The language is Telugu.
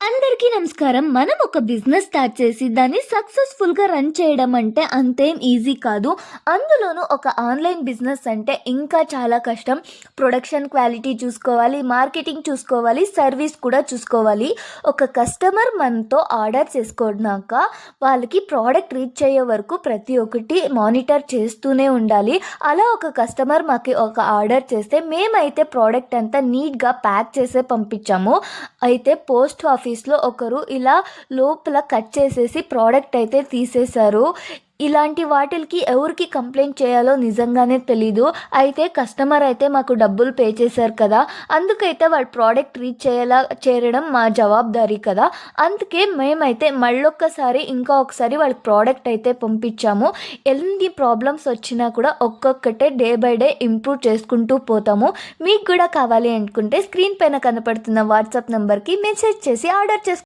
అందరికీ నమస్కారం. మనం ఒక బిజినెస్ స్టార్ట్ చేసి దాన్ని సక్సెస్‌ఫుల్‌గా రన్ చేయడం అంటే అంతేం ఈజీ కాదు. అందులోనూ ఒక ఆన్‌లైన్ బిజినెస్ అంటే ఇంకా చాలా కష్టం. ప్రొడక్షన్ క్వాలిటీ చూసుకోవాలి, మార్కెటింగ్ చూసుకోవాలి, సర్వీస్ కూడా చూసుకోవాలి. ఒక కస్టమర్ మనతో ఆర్డర్ చేసుకున్నాక వాళ్ళకి ప్రోడక్ట్ రీచ్ అయ్యే వరకు ప్రతి ఒక్కటి మానిటర్ చేస్తూనే ఉండాలి. అలా ఒక కస్టమర్ మాకు ఒక ఆర్డర్ చేస్తే మేమైతే ప్రోడక్ట్ అంతా నీట్‌గా ప్యాక్ చేసే పంపించాము. అయితే పోస్ట్ ఆఫీస్‌లో ఒకరు ఇలా లోపల కట్ చేసేసి ప్రోడక్ట్ అయితే తీసేశారు. ఇలాంటి వాటిలకి ఎవరికి కంప్లెయింట్ చేయాలో నిజంగానే తెలీదు. అయితే కస్టమర్ అయితే మాకు డబ్బులు పే చేశారు కదా! అందుకైతే వాళ్ళ ప్రోడక్ట్ రీచ్ చేరడం మా జవాబుదారీ కదా! అందుకే మేమైతే మళ్ళొక్కసారి ఇంకా ఒకసారి వాళ్ళకి ప్రోడక్ట్ అయితే పంపించాము. ఎన్ని ప్రాబ్లమ్స్ వచ్చినా కూడా ఒక్కొక్కటే డే బై డే ఇంప్రూవ్ చేసుకుంటూ పోతాము. మీకు కూడా కావాలి అనుకుంటే స్క్రీన్ పైన కనపడుతున్న వాట్సాప్ నంబర్‌కి మెసేజ్ చేసి ఆర్డర్